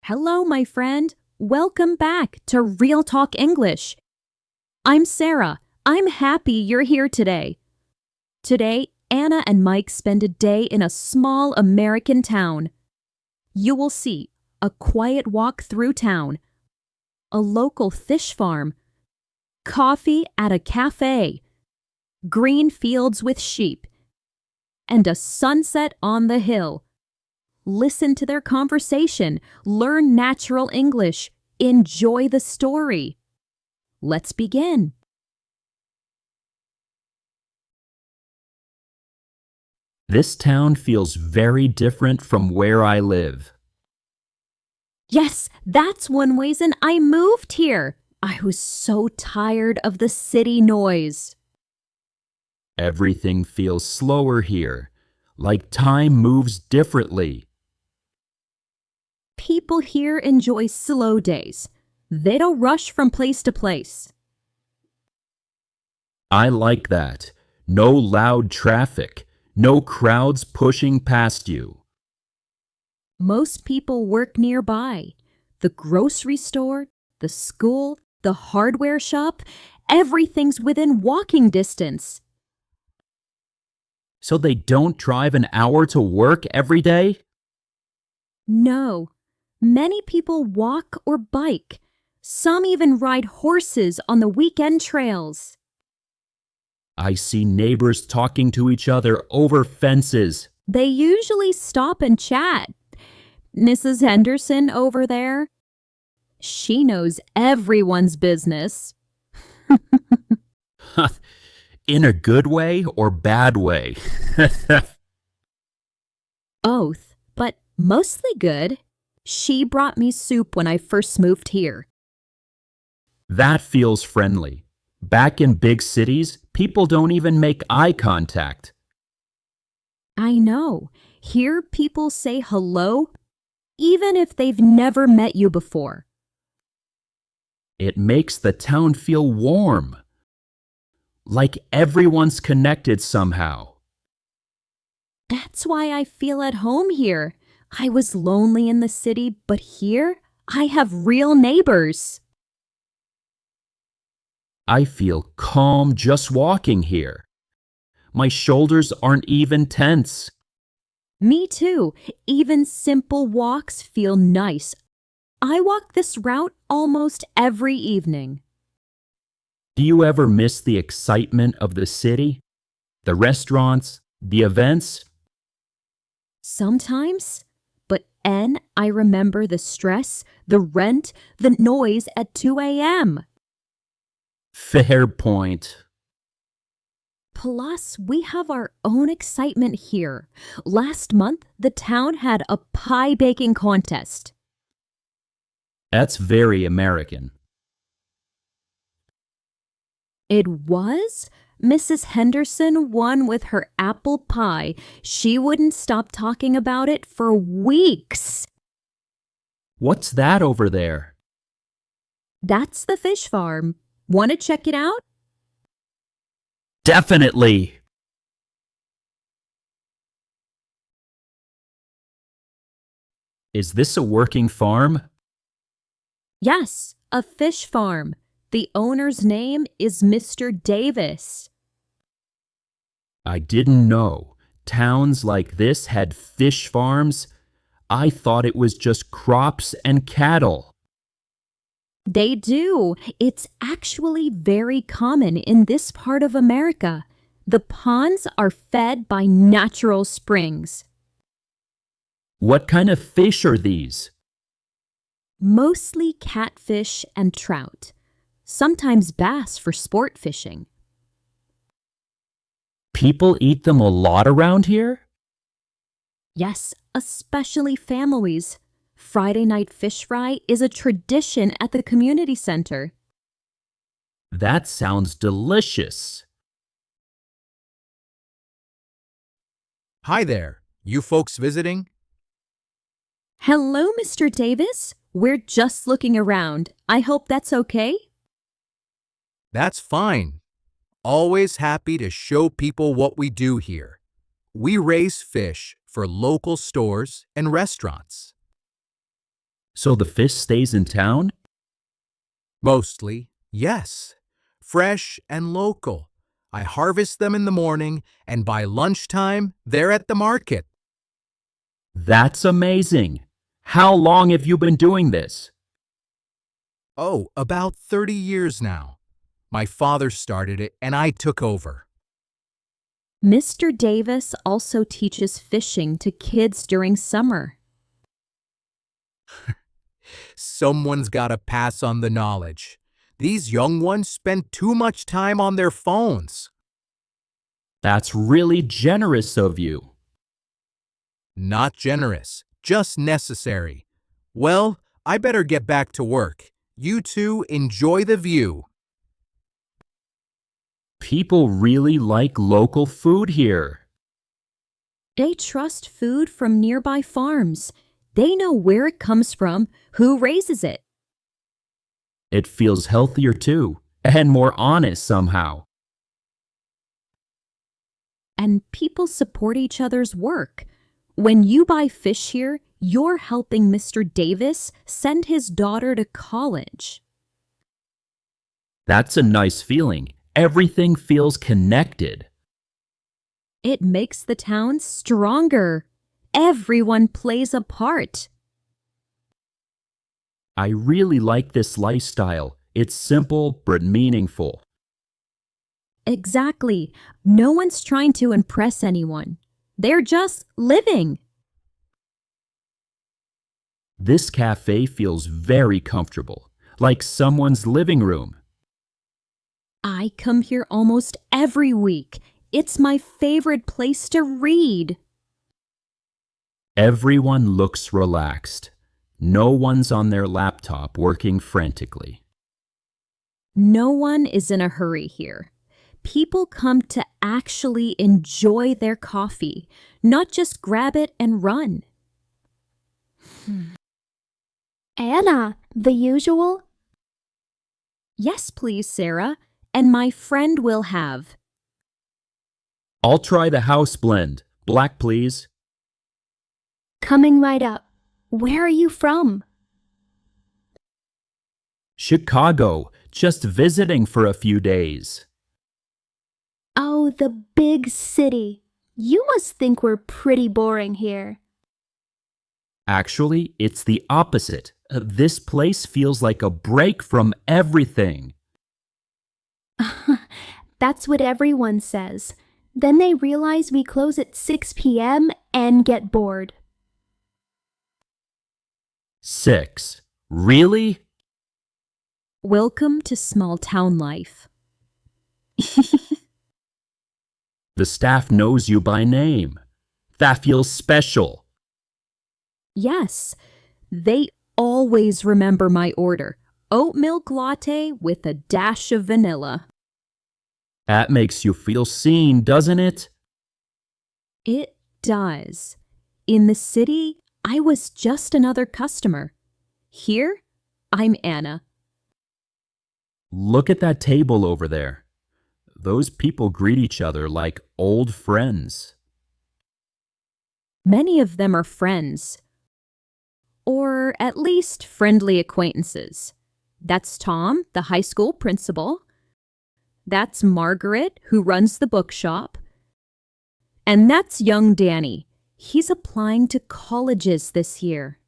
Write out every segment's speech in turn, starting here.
Hello, my friend. Welcome back to Real Talk English. I'm Sarah. I'm happy you're here today. Today, Anna and Mike spend a day in a small American town. You will see a quiet walk through town, a local fish farm, coffee at a cafe, green fields with sheep, and a sunset on the hill. Listen to their conversation, learn natural English, enjoy the story. Let's begin. This town feels very different from where I live. Yes, that's one reason I moved here. I was so tired of the city noise. Everything feels slower here, like time moves differently. People here enjoy slow days. They don't rush from place to place. I like that. No loud traffic, no crowds pushing past you. Most people work nearby. The grocery store, the school, the hardware shop, everything's within walking distance. So they don't drive an hour to work every day? No, many people walk or bike. Some even ride horses on the weekend trails. I see neighbors talking to each other over fences. They usually stop and chat. Mrs. Henderson over there, she knows everyone's business. In a good way or bad way? Both, but mostly good. She brought me soup when I first moved here. That feels friendly. Back in big cities, people don't even make eye contact. I know. Here people say hello, even if they've never met you before. It makes the town feel warm. Like everyone's connected somehow. That's why I feel at home here. I was lonely in the city, but here I have real neighbors. I feel calm just walking here. My shoulders aren't even tense. Me too. Even simple walks feel nice. I walk this route almost every evening. Do you ever miss the excitement of the city? The restaurants, the events? Sometimes, but I remember the stress, the rent, the noise at 2 a.m. Fair point. Plus, we have our own excitement here. Last month, the town had a pie baking contest. That's very American. It was? Mrs. Henderson won with her apple pie. She wouldn't stop talking about it for weeks. What's that over there? That's the fish farm. Want to check it out? Definitely. Is this a working farm? Yes, a fish farm. The owner's name is Mr. Davis. I didn't know towns like this had fish farms. I thought it was just crops and cattle. They do. It's actually very common in this part of America. The ponds are fed by natural springs. What kind of fish are these? Mostly catfish and trout. Sometimes bass for sport fishing. People eat them a lot around here? Yes, especially families. Friday night fish fry is a tradition at the community center. That sounds delicious. Hi there. You folks visiting? Hello, Mr. Davis. We're just looking around. I hope that's okay. That's fine. Always happy to show people what we do here. We raise fish for local stores and restaurants. So the fish stays in town? Mostly, yes. Fresh and local. I harvest them in the morning, and by lunchtime, they're at the market. That's amazing. How long have you been doing this? Oh, about 30 years now. My father started it, and I took over. Mr. Davis also teaches fishing to kids during summer. Someone's got to pass on the knowledge. These young ones spend too much time on their phones. That's really generous of you. Not generous, just necessary. Well, I better get back to work. You two enjoy the view. People really like local food here. They trust food from nearby farms. They know where it comes from, who raises it. It feels healthier too, and more honest somehow. And people support each other's work. When you buy fish here, you're helping Mr. Davis send his daughter to college. That's a nice feeling. Everything feels connected. It makes the town stronger. Everyone plays a part. I really like this lifestyle. It's simple but meaningful. Exactly. No one's trying to impress anyone. They're just living. This cafe feels very comfortable, like someone's living room. I come here almost every week. It's my favorite place to read. Everyone looks relaxed. No one's on their laptop working frantically. No one is in a hurry here. People come to actually enjoy their coffee, not just grab it and run. Anna, the usual? Yes, please, Sarah, and my friend will have. I'll try the house blend. Black, please. Coming right up. Where are you from? Chicago, just visiting for a few days. Oh, the big city. You must think we're pretty boring here. Actually, it's the opposite. This place feels like a break from everything. That's what everyone says. Then they realize we close at 6 p.m. and get bored. 6. Really? Welcome to small town life. The staff knows you by name. That feels special. Yes, they always remember my order. Oat milk latte with a dash of vanilla. That makes you feel seen, doesn't it? It does. In the city, I was just another customer. Here, I'm Anna. Look at that table over there. Those people greet each other like old friends. Many of them are friends. Or at least friendly acquaintances. That's Tom, the high school principal. That's Margaret, who runs the bookshop. And that's young Danny. He's applying to colleges this year.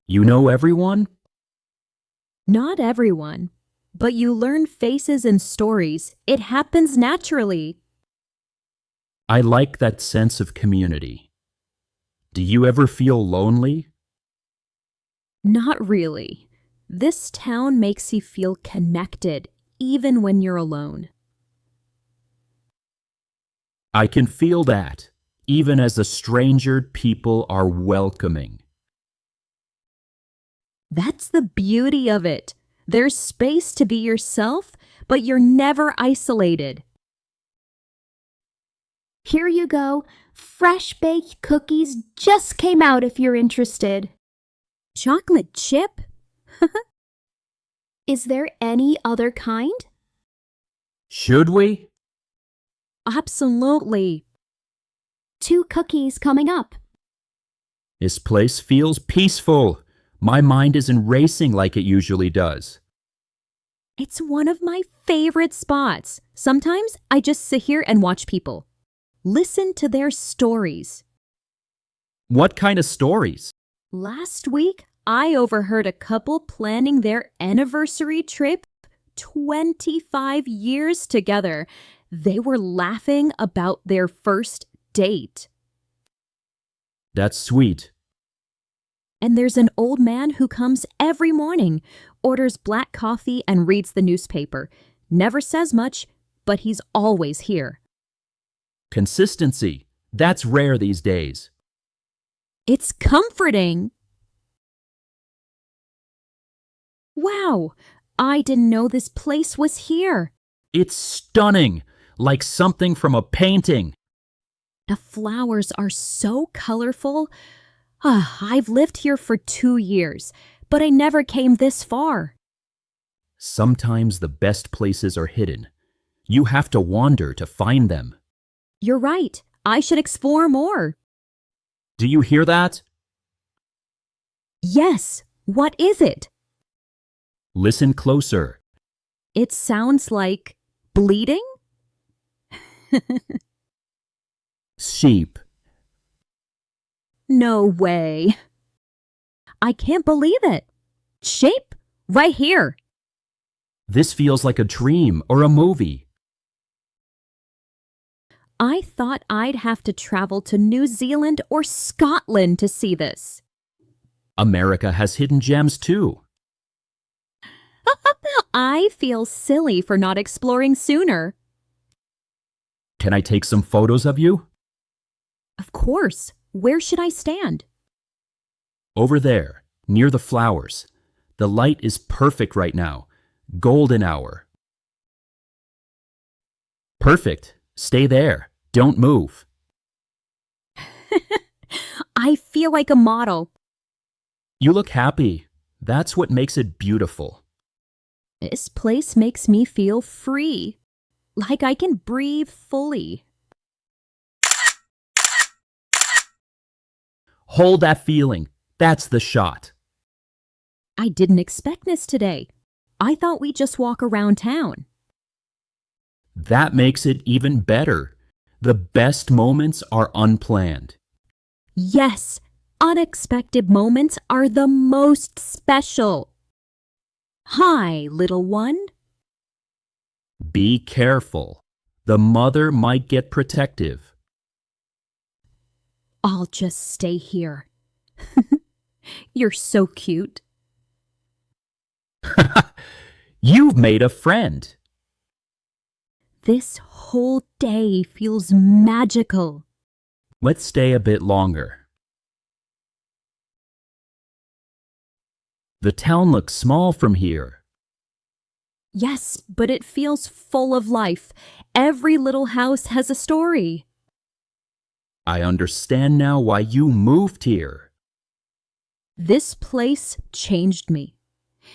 You know everyone? Not everyone, but you learn faces and stories. It happens naturally. I like that sense of community. Do you ever feel lonely? Not really. This town makes you feel connected, even when you're alone. I can feel that. Even as a stranger, people are welcoming. That's the beauty of it. There's space to be yourself, but you're never isolated. Here you go. Fresh baked cookies just came out if you're interested. Chocolate chip? Is there any other kind? Should we? Absolutely. 2 cookies coming up. This place feels peaceful. My mind isn't racing like it usually does. It's one of my favorite spots. Sometimes I just sit here and watch people. Listen to their stories. What kind of stories? Last week, I overheard a couple planning their anniversary trip 25 years together. They were laughing about their first date. That's sweet. And there's an old man who comes every morning, orders black coffee and reads the newspaper. Never says much, but he's always here. Consistency. That's rare these days. It's comforting. Wow, I didn't know this place was here. It's stunning, like something from a painting. The flowers are so colorful. I've lived here for 2 years, but I never came this far. Sometimes the best places are hidden. You have to wander to find them. You're right. I should explore more. Do you hear that? Yes. What is it? Listen closer. It sounds like bleeding? Sheep. No way. I can't believe it. Shape? Right here. This feels like a dream or a movie. I thought I'd have to travel to New Zealand or Scotland to see this. America has hidden gems too. I feel silly for not exploring sooner. Can I take some photos of you? Of course. Where should I stand? Over there, near the flowers. The light is perfect right now. Golden hour. Perfect. Stay there. Don't move. I feel like a model. You look happy. That's what makes it beautiful. This place makes me feel free, like I can breathe fully. Hold that feeling. That's the shot. I didn't expect this today. I thought we'd just walk around town. That makes it even better. The best moments are unplanned. Yes, unexpected moments are the most special. Hi, little one. Be careful. The mother might get protective. I'll just stay here. You're so cute. You've made a friend. This whole day feels magical. Let's stay a bit longer. The town looks small from here. Yes, but it feels full of life. Every little house has a story. I understand now why you moved here. This place changed me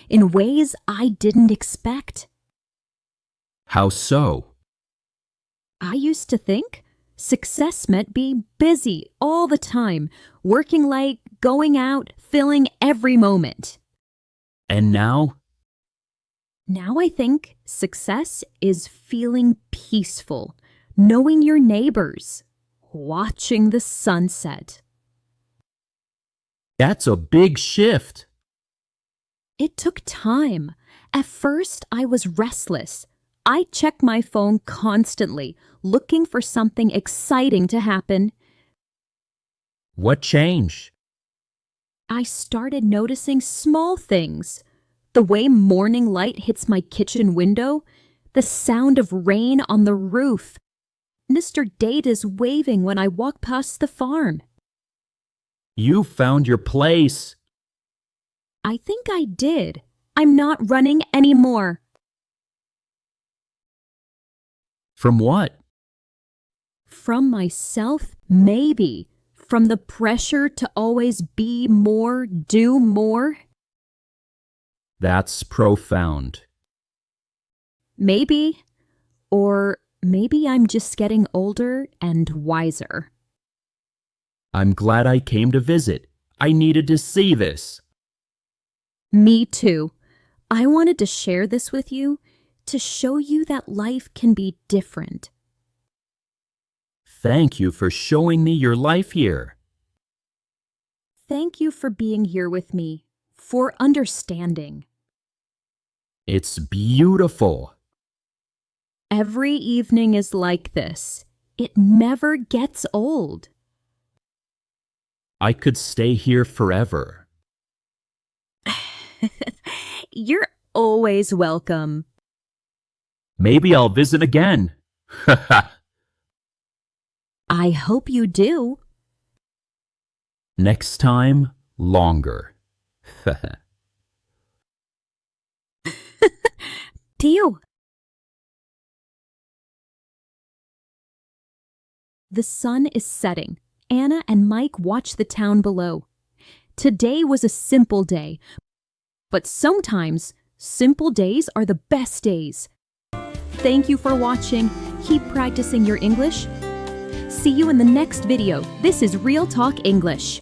in ways I didn't expect. How so? I used to think success meant being busy all the time, working late, going out, filling every moment. And now? Now I think success is feeling peaceful, knowing your neighbors, watching the sunset. That's a big shift. It took time. At first, I was restless. I checked my phone constantly, looking for something exciting to happen. What changed? I started noticing small things. The way morning light hits my kitchen window, the sound of rain on the roof. Mr. Date is waving when I walk past the farm. You found your place. I think I did. I'm not running anymore. From what? From myself, maybe. From the pressure to always be more, do more. That's profound. Maybe. Or maybe I'm just getting older and wiser. I'm glad I came to visit. I needed to see this. Me too. I wanted to share this with you to show you that life can be different. Thank you for showing me your life here. Thank you for being here with me, for understanding. It's beautiful. Every evening is like this. It never gets old. I could stay here forever. You're always welcome. Maybe I'll visit again. I hope you do. Next time, longer. Deal. The sun is setting. Anna and Mike watch the town below. Today was a simple day, but sometimes simple days are the best days. Thank you for watching. Keep practicing your English. See you in the next video. This is Real Talk English.